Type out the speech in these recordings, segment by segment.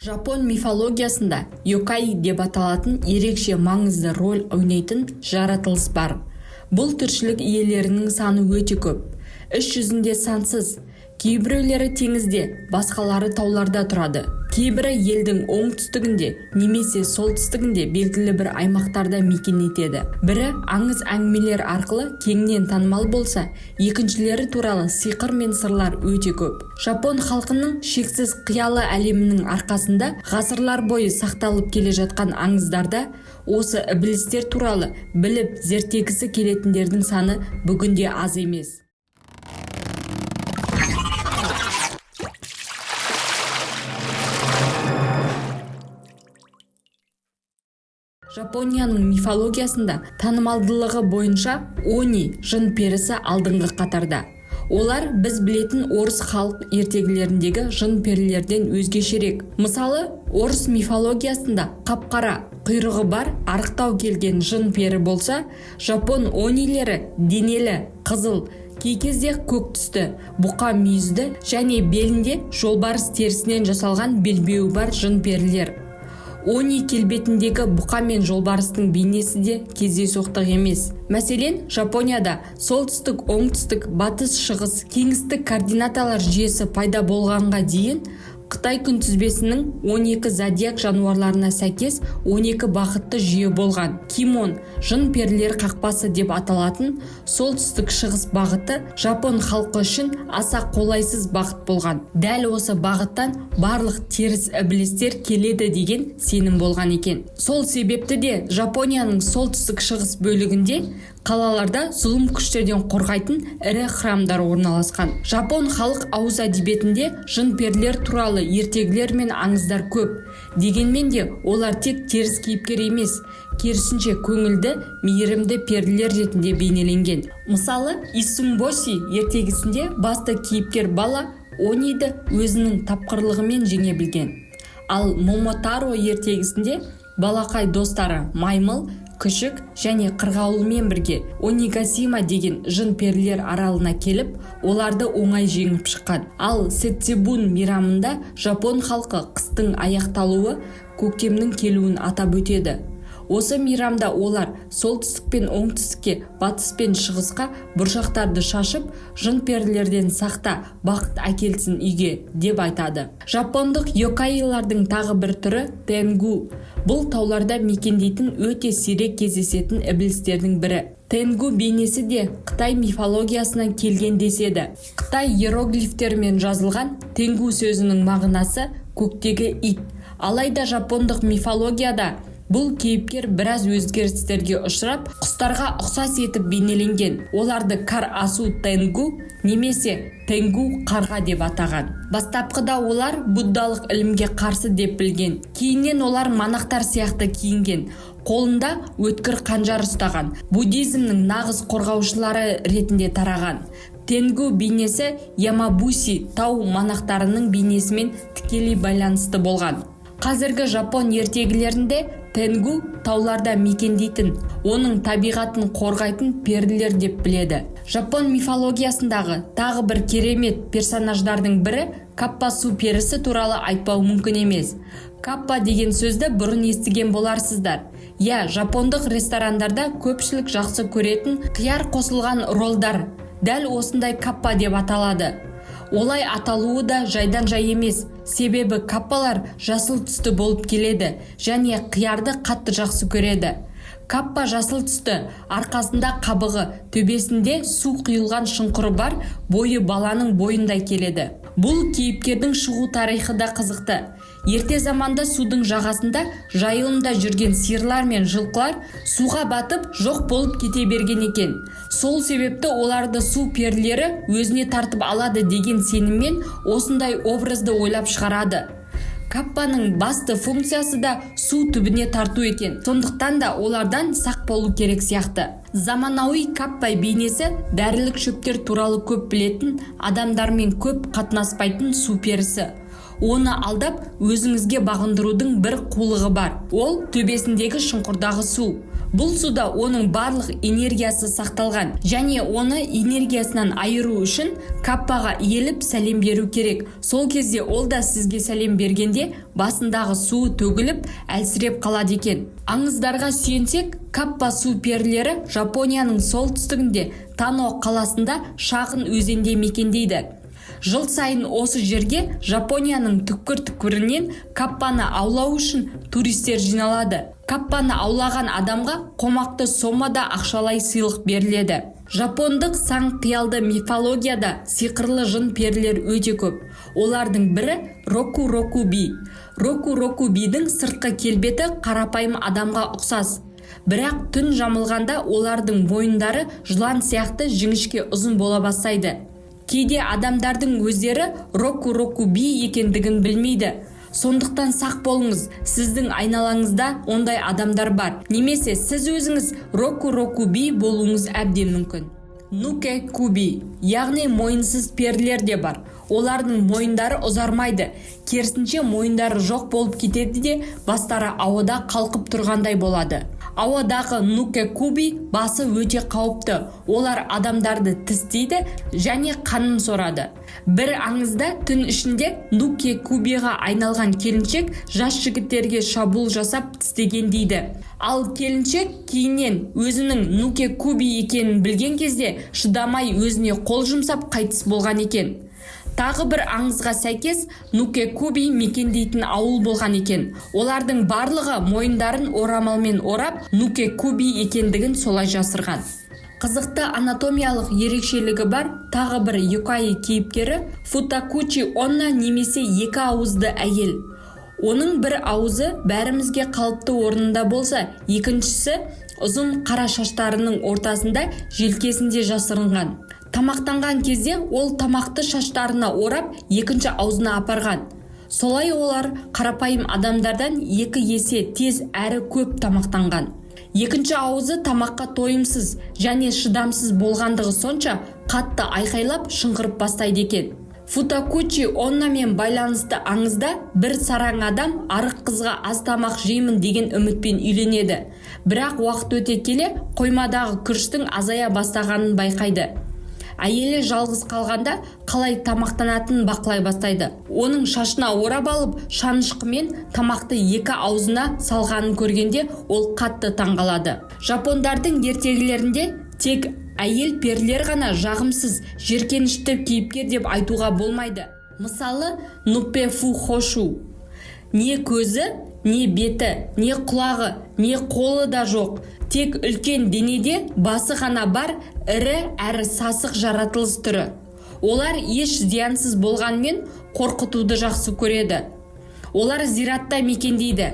Жапон мифологиясында йокай деп аталатын ерекше маңызды роль ойнайтын жаратылыс бар. Бұл тіршілік иелерінің саны өте көп. Іс жүзінде сансыз. Кейбіреулері теңізде, басқалары тауларда тұрады. Кейбірі елдің оңтүстігінде немесе солтүстігінде белгілі бір аймақтарда мекен етеді. Бірі аңыз әңгімелер арқылы кеңінен танымал болса, екіншілері туралы сиқыр мен сырлар өте көп. Жапон халқының шексіз қиялы әлемінің арқасында ғасырлар бойы сақталып келе жатқан аңыздарда осы ібілістер туралы біліп зерттегісі келетіндердің саны бүгінде аз емес. Жапонияның мифологиясында танымалдылығы бойынша Они жын перісі алдыңғы қатарда. Олар біз білетін орыс халық ертегілеріндегі жын перілерден өзгешерек. Мысалы, орыс мифологиясында қап-қара құйрығы бар арықтау келген жын пері болса, жапон онилері денелі, қызыл, кей кезде көк түсті, бұқа мүйізді және белінде жолбарыс терісінен жасалған белбеуі бар жын перілер. Они келбетіндегі бұқа мен жолбарыстың бейнесі де кездейсоқтық емес. Мәселен, Жапонияда солтүстік, оңтүстік, батыс, шығыс, кеңістік координаталар жүйесі пайда болғанға дейін Қытай күнтізбесінің 12 зодиак жануарларына сәйкес 12 бақытты жүйе болған. Кимон, жын перілер қақпасы деп аталатын солтүстік шығыс бағыты жапон халқы үшін аса қолайсыз бағыт болған. Дәл осы бағыттан барлық теріс ібілістер келеді деген сенім болған екен. Сол себепті де Жапонияның солтүстік шығыс бөлігінде қалаларда зұлым күштерден қорғайтын ірі храмдар орналасқан. Жапон халық ауыз әдебиетінде жын перілер туралы ертегілер мен аңыздар көп. Дегенмен де олар тек теріс кейіпкер емес, керісінше көңілді, мейірімді перілер ретінде бейнеленген. Мысалы, Исумбоси ертегісінде басты кейіпкер бала Ониді өзінің тапқырлығымен жеңе білген. Ал Момотаро ертегісінде балақай достары маймыл, күшік және қырғауылмен бірге Онигасима деген жын перілер аралына келіп, оларды оңай жеңіп шыққан. Ал Сетсебун мейрамында жапон халқы қыстың аяқталуы, көктемнің келуін атап өтеді. Осы мейрамда олар солтүстік пен оңтүстікке, батыс пен шығысқа бұршақтарды шашып, жын перілерден сақта, бақыт әкелсін үйге деп айтады. Жапондық йокайлардың тағы бір түрі тенгу. Бұл тауларда мекендейтін өте сирек кездесетін ібілістердің бірі. Тенгу бейнесі де Қытай мифологиясынан келген деседі. Қытай иероглифтермен жазылған тенгу сөзінің мағынасы көктегі ит. Алайда жапондық мифологияда бұл кейіпкер біраз өзгерістерге ұшырап, құстарға ұқсас етіп бейнеленген. Оларды кар асу тенгу немесе тенгу қарға деп атаған. Бастапқыда олар буддалық ілімге қарсы деп білген. Кейіннен олар монахтар сияқты киінген. Қолында өткір қанжар ұстаған. Буддизмнің нағыз қорғаушылары ретінде тараған. Тенгу бейнесі Ямабуси тау монахтарының бейнесімен тікелей байланысты болған. Қазіргі жапон ертегілерінде тенгу тауларда мекендейтін, оның табиғатын қорғайтын перілер деп біледі. Жапон мифологиясындағы тағы бір керемет персонаждардың бірі Каппа су перісі туралы айтпау мүмкін емес. Каппа деген сөзді бұрын естіген боларсыздар. Жапондық ресторандарда көпшілік жақсы көретін қияр қосылған роллдар дәл осындай каппа деп аталады. Олай аталуы да жайдан жай емес, себебі каппалар жасыл түсті болып келеді және қиярды қатты жақсы көреді. Каппа жасыл түсті, арқасында қабығы, төбесінде су құйылған шұңқыры бар, бойы баланың бойындай келеді. Бұл кейіпкердің шығу тарихы да қызықты. Ерте заманда судың жағасында жайылымда жүрген сиырлар мен жылқылар суға батып жоқ болып кете берген екен. Сол себепті оларды су перілері өзіне тартып алады деген сеніммен осындай образды ойлап шығарады. Каппаның басты функциясы да су түбіне тарту екен. Сондықтан да олардан сақ болу керек сияқты. Заманауи каппа бейнесі дәрілік шөптер туралы көп білетін, адамдармен көп қатынаспайтын су перісі. Оны алдап өзіңізге бағындырудың бір қулығы бар. Ол төбесіндегі шұңқырдағы су. Бұл суда оның барлық энергиясы сақталған, және оны энергиясынан айыру үшін каппаға иеліп сәлем беру керек. Сол кезде ол да сізге сәлем бергенде басындағы суы төгіліп әлсіреп қалады екен. Аңыздарға сүйенсек, каппа су перілері Жапонияның солтүстігінде Тано қаласында шағын өзенде мекендейді. Жыл сайын осы жерге Жапонияның түкпір-түкпірінен каппаны аулау үшін туристер жиналады. Каппаны аулаған адамға қомақты сомада ақшалай сыйлық беріледі. Жапондық сан қиялды мифологияда сиқырлы жын перілер өте көп. Олардың бірі Року-Року би. Року-Року бидің сыртқы келбеті қарапайым адамға ұқсас. Бірақ түн жамылғанда олардың бойындары жылан сияқты жіңішке ұзын бола бастайды. Кейде адамдардың өздері Року-Року би екендігін білмейді. Сондықтан сақ болыңыз, сіздің айналаңызда ондай адамдар бар. Немесе сіз өзіңіз Року-Року би болуыңыз әбден мүмкін. Нуке-куби, яғни мойынсыз перілер де бар. Олардың мойындары ұзармайды. Керісінше мойындары жоқ болып кетеді де бастары ауада қалқып тұрғандай болады. Ауадағы нуке-куби басы өте қауіпті. Олар адамдарды тістейді және қанын сорады. Бір аңызда түн ішінде нуке-кубиға айналған келіншек жас жігіттерге шабуыл жасап тістеген дейді. Ал келіншек кейіннен өзінің нуке-куби екенін білген кезде шыдамай өзіне қол жұмсап қайтыс болған екен. Тағы бір аңызға сәйкес нуке-куби мекендейтін ауыл болған екен. Олардың барлығы мойындарын орамалмен орап, нуке-куби екендігін солай жасырған. Қызықты анатомиялық ерекшелігі бар тағы бір юкаи кейіпкері Футакучи Онна немесе екі ауызды әйел. Оның бір ауызы бәрімізге қалыпты орнында болса, екіншісі ұзын қара шаштарының ортасында желкесінде жасырынған. Тамақтанған кезде ол тамақты шаштарына орап, екінші аузына апарған. Солай олар қарапайым адамдардан 2 есе тез әрі көп тамақтанған. Екінші аузы тамаққа тойымсыз және шыдамсыз болғандығы сонша қатты айқайлап шыңғырып бастайды екен. Футакучи Оннамен байланысты аңызда бір сараң адам арық қызға аз тамақ жеймін деген үмітпен үйленеді. Бірақ уақыт өте келе қоймадағы күріштің азая бастағанын байқайды. Әйелі жалғыз қалғанда қалай тамақтанатынын бақылай бастайды. Оның шашына орап алып, шанышқымен тамақты 2 аузына салғанын көргенде ол қатты таңғалады. Жапондардың ертегілерінде тек әйел перілер ғана жағымсыз, жеркенішті кейіпкер деп айтуға болмайды. Мысалы, Нупе Фу Хошу. Не көзі, не беті, не құлағы, не қолы да жоқ. Тек үлкен денеде басы ғана бар ірі әрі сасық жаратылыс түрі. Олар еш зиянсыз болғанмен қорқытуды жақсы көреді. Олар зиратта мекендейді.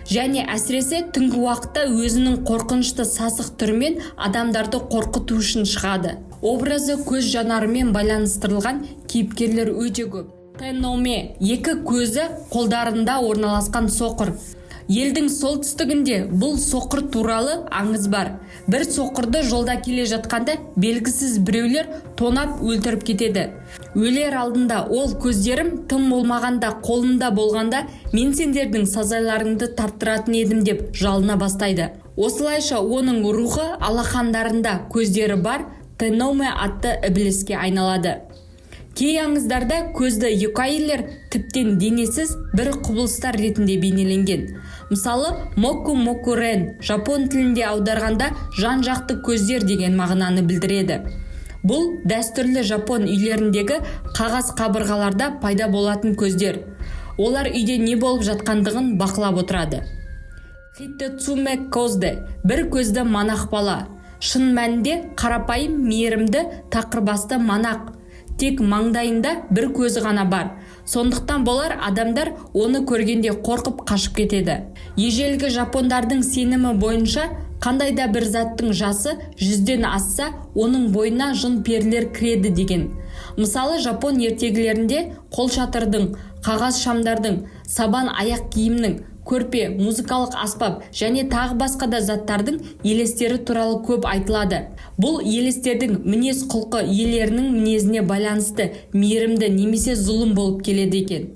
Және әсіресе түнгі уақытта өзінің қорқынышты сасық түрімен адамдарды қорқыту үшін шығады. Образы көз жанарымен байланыстырылған кейіпкерлер өте көп. Теноме, 2 көзі қолдарында орналасқан соқыр. Елдің солтүстігінде бұл соқыр туралы аңыз бар. Бір соқырды жолда келе жатқанда белгісіз біреулер тонап өлтіріп кетеді. Өлер алдында ол көздерім тым болмағанда қолымда болғанда мен сендердің сазайларыңды тарттыратын едім деп жалына бастайды. Осылайша оның рухы алақандарында көздері бар Теноме атты ібіліске айналады. Кей аңыздарда көзді юкаилер тіптен денесіз бір құбылыстар ретінде бейнеленген. Мысалы, Моку-Моку Рен жапон тілінде аударғанда жан-жақты көздер деген мағынаны білдіреді. Бұл дәстүрлі жапон үйлеріндегі қағаз қабырғаларда пайда болатын көздер. Олар үйде не болып жатқандығын бақылап отырады. Хитецуме Козде, бір көзді манақ бала. Шын мәнінде қарапайым, мейірімді, тақырбасты манақ. Тек маңдайында бір көзі ғана бар. Сондықтан болар адамдар оны көргенде қорқып қашып кетеді. Ежелгі жапондардың сенімі бойынша қандай да бір заттың жасы 100-ден асса, оның бойына жын перілер кіреді деген. Мысалы, жапон ертегілерінде қолшатырдың, қағаз шамдардың, сабан аяқ киімнің, көрпе, музыкалық аспап және тағы басқа да заттардың елестері туралы көп айтылады. Бұл елестердің мінез құлқы иелерінің мінезіне байланысты мейірімді немесе зұлым болып келеді екен.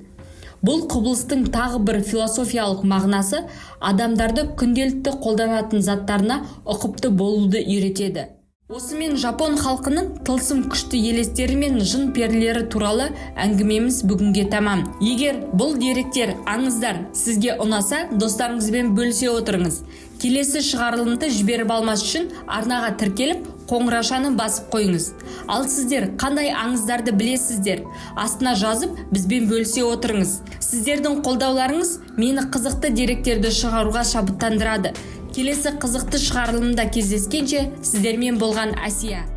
Бұл құбылыстың тағы бір философиялық мағынасы адамдарды күнделікті қолданатын заттарына ұқыпты болуды үйретеді. Осымен жапон халқының тылсым күшті елестері мен жын перілері туралы әңгімеміз бүгінге тамам. Егер бұл деректер, аңыздар сізге ұнаса, достарыңызбен бөлісе отырыңыз. Келесі шығарылымды жіберіп алмас үшін арнаға тіркеліп, қоңырашаны басып қойыңыз. Ал сіздер қандай аңыздарды білесіздер? Астына жазып, бізбен бөлісе отырыңыз. Сіздердің қолдауларыңыз мені қызықты деректерді шығаруға шабыттандырады. Келесі қызықты шығарылымда кездескенше сіздермен болған Асия.